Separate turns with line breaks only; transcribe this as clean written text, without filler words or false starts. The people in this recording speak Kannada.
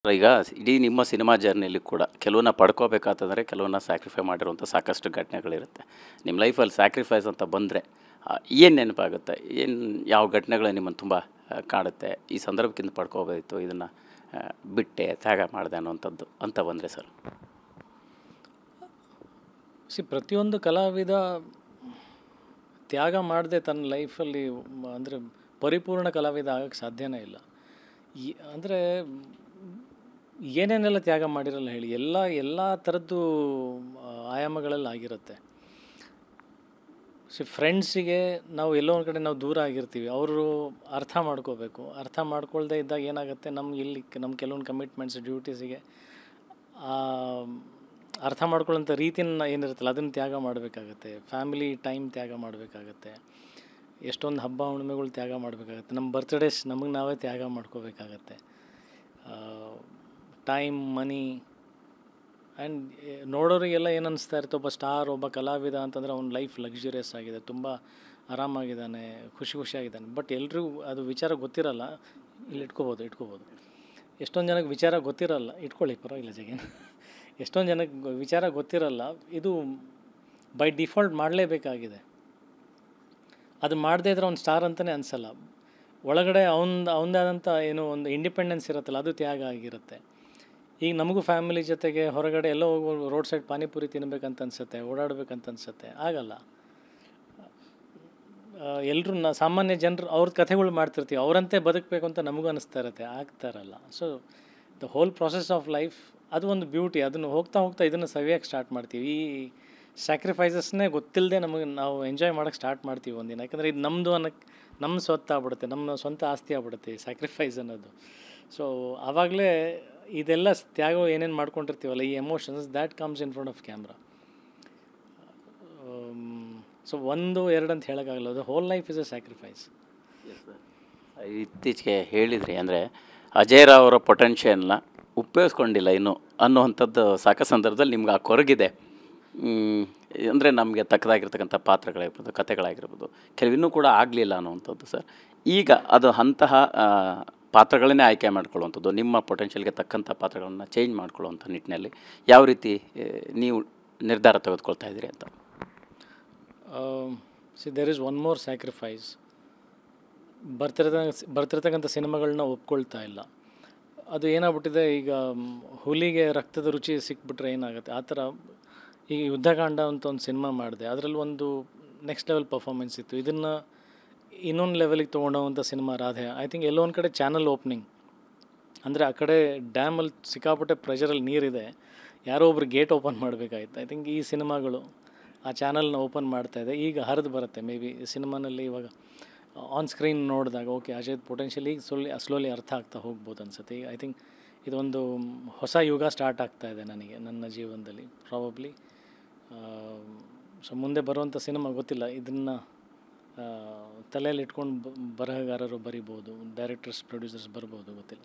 ಈಗ ಇಡೀ ನಿಮ್ಮ ಸಿನಿಮಾ ಜರ್ನಿಯಲ್ಲಿ ಕೂಡ ಕೆಲವನ್ನ ಪಡ್ಕೋಬೇಕಾತಂದರೆ ಕೆಲವನ್ನ ಸ್ಯಾಕ್ರಿಫೈ ಮಾಡಿರುವಂಥ ಸಾಕಷ್ಟು ಘಟನೆಗಳಿರುತ್ತೆ. ನಿಮ್ಮ ಲೈಫಲ್ಲಿ ಸ್ಯಾಕ್ರಿಫೈಸ್ ಅಂತ ಬಂದರೆ ಏನು ನೆನಪಾಗುತ್ತೆ? ಏನು ಯಾವ ಘಟನೆಗಳು ನಿಮ್ಮನ್ನು ತುಂಬ ಕಾಡುತ್ತೆ? ಈ ಸಂದರ್ಭಕ್ಕಿಂತ ಪಡ್ಕೋಬೋದಿತ್ತು, ಇದನ್ನು ಬಿಟ್ಟೆ ತ್ಯಾಗ ಮಾಡಿದೆ ಅನ್ನೋವಂಥದ್ದು ಅಂತ ಬಂದರೆ ಸರ್?
ಪ್ರತಿಯೊಂದು ಕಲಾವಿದ ತ್ಯಾಗ ಮಾಡದೆ ತನ್ನ ಲೈಫಲ್ಲಿ ಅಂದರೆ ಪರಿಪೂರ್ಣ ಕಲಾವಿದ ಆಗೋಕ್ಕೆ ಸಾಧ್ಯನೇ ಇಲ್ಲ. ಅಂದರೆ ಏನೇನೆಲ್ಲ ತ್ಯಾಗ ಮಾಡಿರಲ್ಲ ಹೇಳಿ, ಎಲ್ಲ ಥರದ್ದು ಆಯಾಮಗಳಲ್ಲಿ ಆಗಿರುತ್ತೆ. ಫ್ರೆಂಡ್ಸಿಗೆ ನಾವು ಎಲ್ಲೋ ಒಂದು ಕಡೆ ನಾವು ದೂರ ಆಗಿರ್ತೀವಿ, ಅವರು ಅರ್ಥ ಮಾಡ್ಕೋಬೇಕು. ಅರ್ಥ ಮಾಡ್ಕೊಳ್ದೇ ಇದ್ದಾಗ ಏನಾಗುತ್ತೆ, ನಮ್ಮ ಕೆಲವೊಂದು ಕಮಿಟ್ಮೆಂಟ್ಸ್, ಡ್ಯೂಟೀಸಿಗೆ ಅರ್ಥ ಮಾಡ್ಕೊಳ್ಳೋಂಥ ರೀತಿನ ಏನಿರುತ್ತಲ್ಲ ಅದನ್ನು ತ್ಯಾಗ ಮಾಡಬೇಕಾಗತ್ತೆ. ಫ್ಯಾಮಿಲಿ ಟೈಮ್ ತ್ಯಾಗ ಮಾಡಬೇಕಾಗತ್ತೆ. ಎಷ್ಟೊಂದು ಹಬ್ಬ ಹುಣ್ಣಿಮೆಗಳು ತ್ಯಾಗ ಮಾಡಬೇಕಾಗತ್ತೆ. ನಮ್ಮ ಬರ್ತ್ಡೇಸ್ ನಮಗೆ ನಾವೇ ತ್ಯಾಗ ಮಾಡ್ಕೋಬೇಕಾಗತ್ತೆ. ಟೈಮ್, ಮನಿ ಆ್ಯಂಡ್ ನೋಡೋರಿಗೆಲ್ಲ ಏನು ಅನ್ನಿಸ್ತಾ ಇರುತ್ತೆ, ಒಬ್ಬ ಸ್ಟಾರ್, ಒಬ್ಬ ಕಲಾವಿದ ಅಂತಂದರೆ ಅವ್ನ ಲೈಫ್ ಲಕ್ಸುರಿಯಸ್ ಆಗಿದೆ, ತುಂಬ ಆರಾಮಾಗಿದ್ದಾನೆ, ಖುಷಿಯಾಗಿದ್ದಾನೆ. ಬಟ್ ಎಲ್ರಿಗೂ ಅದು ವಿಚಾರ ಗೊತ್ತಿರಲ್ಲ. ಇಲ್ಲಿ ಇಟ್ಕೋಬೋದು. ಎಷ್ಟೊಂದು ಜನಕ್ಕೆ ವಿಚಾರ ಗೊತ್ತಿರಲ್ಲ. ಇಟ್ಕೊಳ್ಳಿ, ಪರವಾಗಿಲ್ಲ ಜಗನ್. ಎಷ್ಟೊಂದು ಜನಕ್ಕೆ ವಿಚಾರ ಗೊತ್ತಿರಲ್ಲ. ಇದು ಬೈ ಡಿಫಾಲ್ಟ್ ಮಾಡಲೇಬೇಕಾಗಿದೆ. ಅದು ಮಾಡದೇ ಇದ್ರೆ ಅವ್ನು ಸ್ಟಾರ್ ಅಂತಲೇ ಅನಿಸಲ್ಲ. ಒಳಗಡೆ ಅವನದಾದಂಥ ಏನೋ ಒಂದು ಇಂಡಿಪೆಂಡೆನ್ಸ್ ಇರುತ್ತಲ್ಲ, ಅದು ತ್ಯಾಗ ಆಗಿರುತ್ತೆ. ಈಗ ನಮಗೂ ಫ್ಯಾಮಿಲಿ ಜೊತೆಗೆ ಹೊರಗಡೆ ಎಲ್ಲೋ ಹೋಗೋ ರೋಡ್ ಸೈಡ್ ಪಾನಿಪುರಿ ತಿನ್ನಬೇಕಂತ ಅನಿಸುತ್ತೆ, ಓಡಾಡಬೇಕಂತ ಅನಿಸುತ್ತೆ, ಆಗಲ್ಲ. ಎಲ್ಲರೂ ಸಾಮಾನ್ಯ ಜನರು ಅವ್ರ ಕಥೆಗಳು ಮಾಡ್ತಿರ್ತೀವಿ, ಅವರಂತೆ ಬದುಕಬೇಕು ಅಂತ ನಮಗೂ ಅನಿಸ್ತಾ ಇರುತ್ತೆ, ಆಗ್ತಾರಲ್ಲ. So the whole process of life ಅದು ಒಂದು ಬ್ಯೂಟಿ. ಅದನ್ನು ಹೋಗ್ತಾ ಇದನ್ನು ಸವಿಯೋಕ್ಕೆ ಸ್ಟಾರ್ಟ್ ಮಾಡ್ತೀವಿ. ಈ ಸ್ಯಾಕ್ರಿಫೈಸಸ್ನೇ ಗೊತ್ತಿಲ್ಲದೆ ನಾವು ಎಂಜಾಯ್ ಮಾಡೋಕ್ಕೆ ಸ್ಟಾರ್ಟ್ ಮಾಡ್ತೀವಿ ಒಂದಿನ. ಯಾಕಂದರೆ ಇದು ನಮ್ಮದು ಅನ್ನೋಕ್ಕೆ ನಮ್ಮ ಸ್ವತ್ತು ಆಗ್ಬಿಡುತ್ತೆ, ನಮ್ಮ ಸ್ವಂತ ಆಸ್ತಿ ಆಗ್ಬಿಡುತ್ತೆ ಸ್ಯಾಕ್ರಿಫೈಸ್ ಅನ್ನೋದು. ಸೊ ಆವಾಗಲೇ ಇದೆಲ್ಲ ತ್ಯಾಗ ಏನೇನು ಮಾಡ್ಕೊಂಡಿರ್ತೀವಲ್ಲ, ಈ emotions that comes in front of camera. So 1, 2 ಅಂತ ಹೇಳೋಕ್ಕಾಗಲ್ಲ. ಅದು whole life is a sacrifice.
ಇತ್ತೀಚೆಗೆ ಹೇಳಿದ್ರಿ, ಅಂದರೆ ಅಜಯ್ ರಾವ್ ಅವರ ಪೊಟೆನ್ಷಿಯಲ್ನ ಉಪಯೋಗಿಸ್ಕೊಂಡಿಲ್ಲ ಇನ್ನು ಅನ್ನುವಂಥದ್ದು ಸಾಕಷ್ಟು ಸಂದರ್ಭದಲ್ಲಿ ನಿಮ್ಗೆ ಆ ಕೊರಗಿದೆ. ಅಂದರೆ ನಮಗೆ ತಕ್ಕದಾಗಿರ್ತಕ್ಕಂಥ ಪಾತ್ರಗಳಾಗಿರ್ಬೋದು, ಕಥೆಗಳಾಗಿರ್ಬೋದು, ಕೆಲವಿನ್ನೂ ಕೂಡ ಆಗಲಿಲ್ಲ ಅನ್ನುವಂಥದ್ದು ಸರ್. ಈಗ ಅದು ಅಂತಹ ಪಾತ್ರಗಳನ್ನೇ ಆಯ್ಕೆ ಮಾಡ್ಕೊಳ್ಳುವಂಥದ್ದು, ನಿಮ್ಮ ಪೊಟೆನ್ಷಿಯಲ್ಗೆ ತಕ್ಕಂಥ ಪಾತ್ರಗಳನ್ನು ಚೇಂಜ್ ಮಾಡ್ಕೊಳ್ಳುವಂಥ ನಿಟ್ಟಿನಲ್ಲಿ ಯಾವ ರೀತಿ ನೀವು ನಿರ್ಧಾರ ತೆಗೆದುಕೊಳ್ತಾ ಇದ್ದೀರಿ ಅಂತ?
There is one more sacrifice. ಬರ್ತಿರ್ತಕ್ಕಂಥ ಸಿನಿಮಾಗಳನ್ನ ಒಪ್ಕೊಳ್ತಾ ಇಲ್ಲ. ಅದು ಏನಾಗ್ಬಿಟ್ಟಿದೆ, ಈಗ ಹುಲಿಗೆ ರಕ್ತದ ರುಚಿ ಸಿಕ್ಬಿಟ್ರೆ ಏನಾಗುತ್ತೆ, ಆ ಥರ. ಈಗ ಯುದ್ಧಕಾಂಡ ಅಂತ ಒಂದು ಸಿನಿಮಾ ಮಾಡಿದೆ, ಅದರಲ್ಲಿ ಒಂದು ನೆಕ್ಸ್ಟ್ ಲೆವೆಲ್ ಪರ್ಫಾರ್ಮೆನ್ಸ್ ಇತ್ತು. ಇದನ್ನು ಇನ್ನೊಂದು ಲೆವೆಲಿಗೆ ತೊಗೊಂಡೋವಂಥ ಸಿನಿಮಾ ರಾಧೆ. ಐ ಥಿಂಕ್ ಎಲ್ಲೋ ಒಂದು ಕಡೆ ಚಾನಲ್ ಓಪನಿಂಗ್, ಅಂದರೆ ಆ ಕಡೆ ಡ್ಯಾಮಲ್ಲಿ ಸಿಕ್ಕಾಪಟ್ಟೆ ಪ್ರೆಷರಲ್ಲಿ ನೀರಿದೆ, ಯಾರೋ ಒಬ್ರು ಗೇಟ್ ಓಪನ್ ಮಾಡಬೇಕಾಯ್ತು. ಐ ಥಿಂಕ್ ಈ ಸಿನಿಮಾಗಳು ಆ ಚಾನಲ್ನ ಓಪನ್ ಮಾಡ್ತಾಯಿದೆ. ಈಗ ಹರಿದು ಬರುತ್ತೆ ಮೇ ಬಿ ಸಿನಿಮಾನಲ್ಲಿ. ಇವಾಗ ಆನ್ ಸ್ಕ್ರೀನ್ ನೋಡಿದಾಗ ಓಕೆ, ಅಜಯ್ ಪೊಟೆನ್ಷಿಯಲ್ ಈಗ ಸ್ಲೋಲಿ ಅರ್ಥ ಆಗ್ತಾ ಹೋಗ್ಬೋದು ಅನಿಸುತ್ತೆ. ಈಗ ಐ ಥಿಂಕ್ ಇದೊಂದು ಹೊಸ ಯುಗ ಸ್ಟಾರ್ಟ್ ಆಗ್ತಾಯಿದೆ ನನಗೆ ನನ್ನ ಜೀವನದಲ್ಲಿ ಪ್ರಾಬಬ್ಲಿ. ಸೊ ಮುಂದೆ ಬರುವಂಥ ಸಿನಿಮಾ ಗೊತ್ತಿಲ್ಲ, ಇದನ್ನು ತಲೆಯಲ್ಲಿ ಇಟ್ಕೊಂಡು ಬರಹಗಾರರು ಬರಿಬೋದು, ಡೈರೆಕ್ಟರ್ಸ್, ಪ್ರೊಡ್ಯೂಸರ್ಸ್ ಬರ್ಬೋದು, ಗೊತ್ತಿಲ್ಲ.